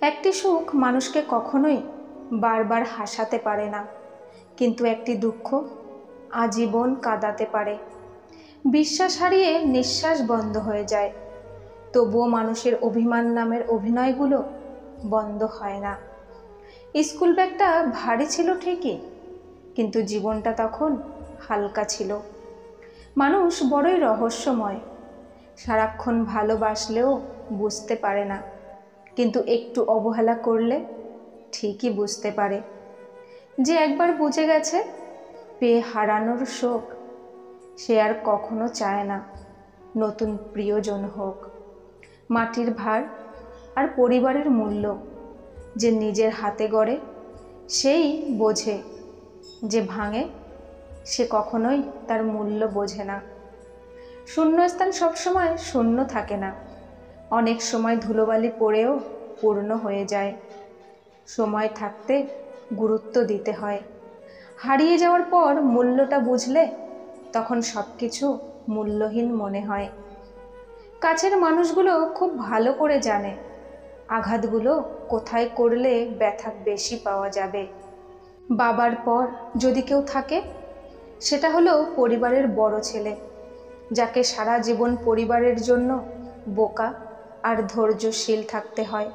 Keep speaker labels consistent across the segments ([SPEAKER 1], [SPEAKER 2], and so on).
[SPEAKER 1] একটি সুখ মানুষকে কখনোই বারবার হাসাতে পারে না, কিন্তু একটি দুঃখ আজীবন কাঁদাতে পারে। বিশ্বাস হারিয়ে নিঃশ্বাস বন্ধ হয়ে যায়, তবুও মানুষের অভিমান নামের অভিনয়গুলো বন্ধ হয় না। স্কুল ব্যাগটা ভারী ছিল ঠিকই, কিন্তু জীবনটা তখন হালকা ছিল। মানুষ বড়ই রহস্যময়, সারাক্ষণ ভালোবাসলেও বুঝতে পারে না, কিন্তু একটু অবহেলা করলে ঠিকই বুঝতে পারে। যে একবার বুঝে গেছে পেয়ে হারানোর শোক, সে আর কখনো চায় না নতুন প্রিয়জন হোক। মাটির ভার আর পরিবারের মূল্য যে নিজের হাতে গড়ে সেই বোঝে, যে ভাঙে সে কখনোই তার মূল্য বোঝে না। শূন্যস্থান সবসময় শূন্য থাকে না, অনেক সময় ধুলোবালি পড়েও পূর্ণ হয়ে যায়। সময় থাকতে গুরুত্ব দিতে হয়, হারিয়ে যাওয়ার পর মূল্যটা বুঝলে তখন সব কিছু মূল্যহীন মনে হয়। কাছের মানুষগুলো খুব ভালো করে জানে আঘাতগুলো কোথায় করলে ব্যথা বেশি পাওয়া যাবে। বাবার পর যদি কেউ থাকে, সেটা হলো পরিবারের বড় ছেলে, যাকে সারা জীবন পরিবারের জন্য বোকা আর ধৈর্যশীল থাকতে হয়।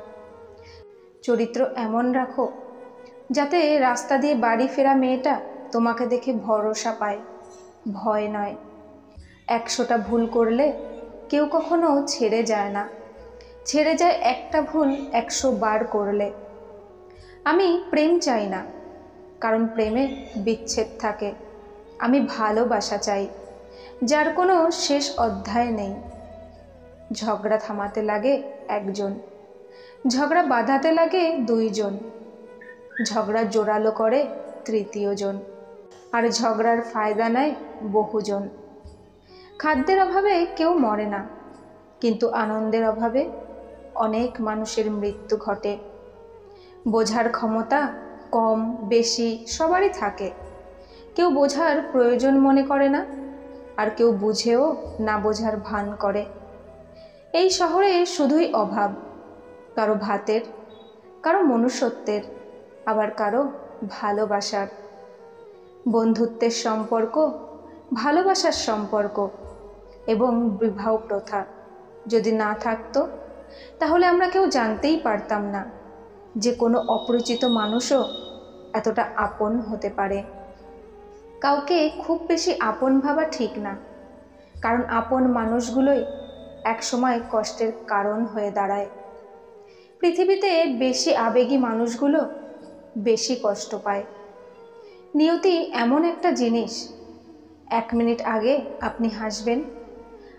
[SPEAKER 1] চরিত্র এমন রাখো যাতে রাস্তা দিয়ে বাড়ি ফেরা মেয়েটা তোমাকে দেখে ভরসা পায়, ভয় নয়। 100টা ভুল করলে কেউ কখনো ছেড়ে যায় না, ছেড়ে যায় একটা ভুল 100 বার করলে। আমি প্রেম চাই না, কারণ প্রেমে বিচ্ছেদ থাকে। আমি ভালোবাসা চাই, যার কোনো শেষ অধ্যায় নেই। ঝগড়া থামাতে লাগে একজন, ঝগড়া বাঁধাতে লাগে 2 জন, ঝগড়া জোরালো করে 3য় জন, আর ঝগড়ার ফায়দা নেয় বহুজন। খাদ্যের অভাবে কেউ মরে না, কিন্তু আনন্দের অভাবে অনেক মানুষের মৃত্যু ঘটে। বোঝার ক্ষমতা কম বেশি সবারই থাকে, কেউ বোঝার প্রয়োজন মনে করে না, আর কেউ বুঝেও না বোঝার ভান করে। এই শহরে শুধুই অভাব, কারো ভাতের, কারো মনুষ্যত্বের, আবার কারো ভালোবাসার। বন্ধুত্বের সম্পর্ক, ভালোবাসার সম্পর্ক এবং বিবাহ প্রথা যদি না থাকতো, তাহলে আমরা কেউ জানতেই পারতাম না যে কোনো অপরিচিত মানুষও এতটা আপন হতে পারে। কাউকে খুব বেশি আপন ভাবা ঠিক না, কারণ আপন মানুষগুলোই একসময় কষ্টের কারণ হয়ে দাঁড়ায়। পৃথিবীতে বেশি আবেগী মানুষগুলো বেশি কষ্ট পায়। নিয়তি এমন একটা জিনিস, 1 মিনিট আগে আপনি হাসবেন,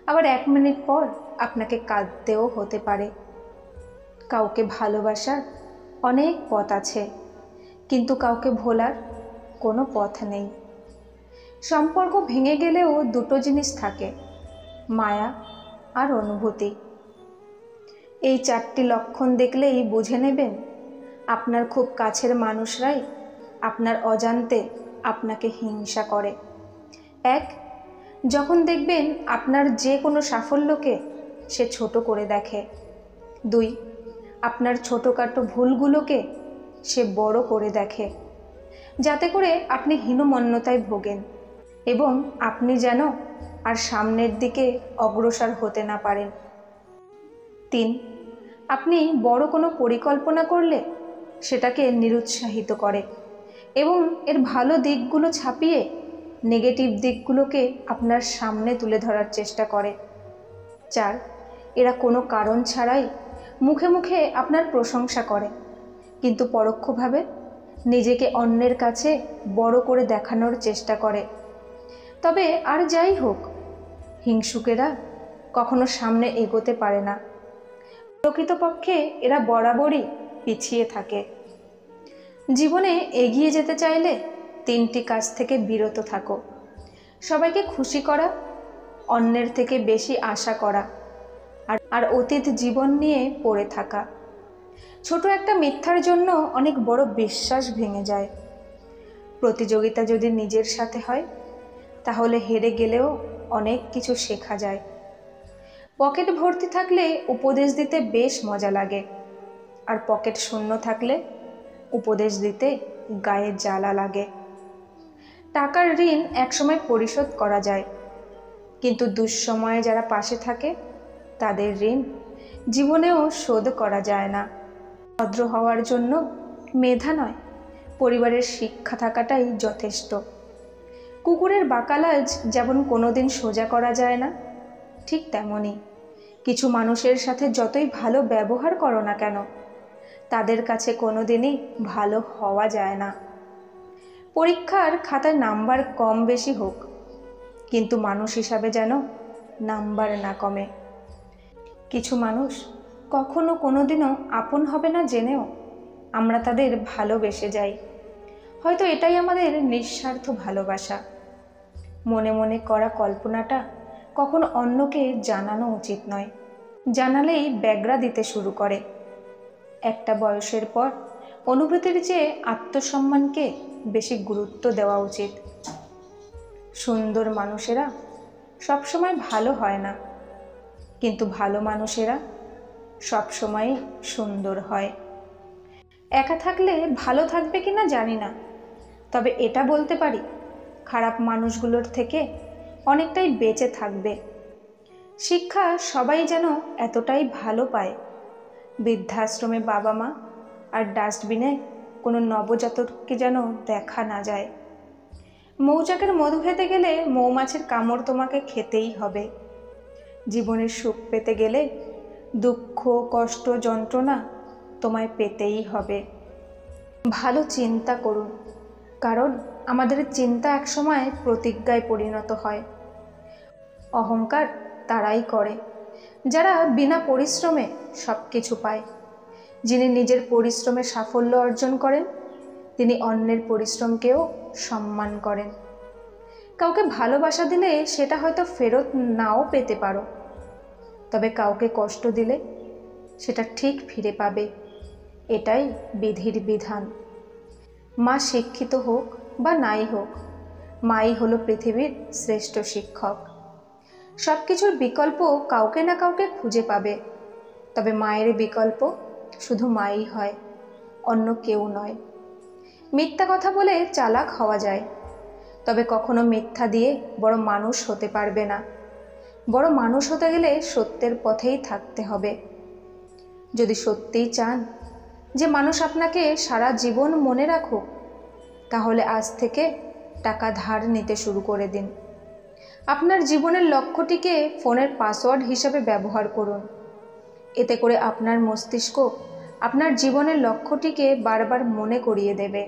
[SPEAKER 1] আবার 1 মিনিট পর আপনাকে কাঁদতেও হতে পারে। কাউকে ভালোবাসার অনেক পথ আছে, কিন্তু কাউকে ভোলার কোনো পথ নেই। সম্পর্ক ভেঙে গেলেও 2টো জিনিস থাকে, মায়া আর অনুভূতি। এই 4টি লক্ষণ দেখলেই বুঝে নেবেন আপনার খুব কাছের মানুষরাই আপনার অজান্তে আপনাকে হিংসা করে। 1, যখন দেখবেন আপনার যে কোনো সাফল্যকে সে ছোট করে দেখে। 2, আপনার ছোটোখাটো ভুলগুলোকে সে বড় করে দেখে, যাতে করে আপনি হীনমন্যতায় ভোগেন এবং আপনি যেন আর সামনের দিকে অগ্রসর হতে না পারেন। 3, আপনি বড় কোনো পরিকল্পনা করলে সেটাকে নিরুৎসাহিত করে এবং এর ভালো দিকগুলো ছাপিয়ে নেগেটিভ দিকগুলোকে আপনার সামনে তুলে ধরার চেষ্টা করে। 4, এরা কোনো কারণ ছাড়াই মুখে মুখে আপনার প্রশংসা করে, কিন্তু পরোক্ষভাবে নিজেকে অন্যের কাছে বড় করে দেখানোর চেষ্টা করে। তবে আর যাই হোক, হিংসুকেরা কখনো সামনে এগোতে পারে না, প্রকৃতপক্ষে এরা বরাবরই পিছিয়ে থাকে। জীবনে এগিয়ে যেতে চাইলে 3টি কাজ থেকে বিরত থাকো: সবাইকে খুশি করা, অন্যের থেকে বেশি আশা করা, আর অতীত জীবন নিয়ে পড়ে থাকা। ছোট একটা মিথ্যার জন্য অনেক বড় বিশ্বাস ভেঙে যায়। প্রতিযোগিতা যদি নিজের সাথে হয়, তাহলে হেরে গেলেও অনেক কিছু শেখা যায়। পকেট ভর্তি থাকলে উপদেশ দিতে বেশ মজা লাগে, আর পকেট শূন্য থাকলে উপদেশ দিতে গায়ে জ্বালা লাগে। টাকার ঋণ একসময় পরিশোধ করা যায়, কিন্তু দুঃসময়ে যারা পাশে থাকে তাদের ঋণ জীবনেও শোধ করা যায় না। ভদ্র হওয়ার জন্য মেধা নয়, পরিবারের শিক্ষা থাকাটাই যথেষ্ট। কুকুরের বাকালাজ যেমন কোনোদিন সোজা করা যায় না, ঠিক তেমনই কিছু মানুষের সাথে যতই ভালো ব্যবহার করো না কেন, তাদের কাছে কোনোদিনই ভালো হওয়া যায় না। পরীক্ষার খাতায় নাম্বার কম বেশি হোক, কিন্তু মানুষ হিসাবে যেন নাম্বার না কমে। কিছু মানুষ কখনো কোনোদিনও আপন হবে না জেনেও আমরা তাদের ভালোবেসে যাই। হয়তো এটাই আমাদের নিঃস্বার্থ ভালোবাসা। মনে মনে করা কল্পনাটা কখনো অন্যকে জানানো উচিত নয়, জানালেই ব্যাগরা দিতে শুরু করে। একটা বয়সের পর অনুভূতির চেয়ে আত্মসম্মানকে বেশি গুরুত্ব দেওয়া উচিত। সুন্দর মানুষেরা সবসময় ভালো হয় না, কিন্তু ভালো মানুষেরা সবসময় সুন্দর হয়। একা থাকলে ভালো থাকবে কিনা জানি না, তবে এটা বলতে পারি খারাপ মানুষগুলোর থেকে অনেকটাই বেঁচে থাকবে। শিক্ষা সবাই যেন এতটাই ভালো পায়, বৃদ্ধাশ্রমে বাবা মা আর ডাস্টবিনে কোনো নবজাতককে যেন দেখা না যায়। মৌচাকের মধু খেতে গেলে মৌমাছির কামড় তোমাকে খেতেই হবে। জীবনের সুখ পেতে গেলে দুঃখ কষ্ট যন্ত্রণা তোমায় পেতেই হবে। ভালো চিন্তা করুন, কারণ আমাদের চিন্তা একসময় প্রতিজ্ঞায় পরিণত হয়। অহংকার তারাই করে যারা বিনা পরিশ্রমে সব কিছু পায়। যিনি নিজের পরিশ্রমে সাফল্য অর্জন করেন তিনি অন্যের পরিশ্রমকেও সম্মান করেন। কাউকে ভালোবাসা দিলে সেটা হয়তো ফেরত নাও পেতে পারো, তবে কাউকে কষ্ট দিলে সেটা ঠিক ফিরে পাবে। এটাই বিধির বিধান। মা শিক্ষিত হোক বা নাই হোক, মাই হলো পৃথিবীর শ্রেষ্ঠ শিক্ষক। সব কিছুর বিকল্প কাউকে না কাউকে খুঁজে পাবে, তবে মায়ের বিকল্প শুধু মাই হয়, অন্য কেউ নয়। মিথ্যা কথা বলে চালাক হওয়া যায়, তবে কখনো মিথ্যা দিয়ে বড় মানুষ হতে পারবে না। বড় মানুষ হতে গেলে সত্যের পথেই থাকতে হবে। যদি সত্যিই চান যে মানুষ আপনাকে সারা জীবন মনে রাখুক, তাহলে আজ থেকে টাকা ধার নিতে শুরু করে দিন। আপনার জীবনের লক্ষ্যটিকে ফোনের পাসওয়ার্ড হিসেবে ব্যবহার করুন। এতে করে আপনার মস্তিষ্ক আপনার জীবনের লক্ষ্যটিকে বারবার মনে করিয়ে দেবে।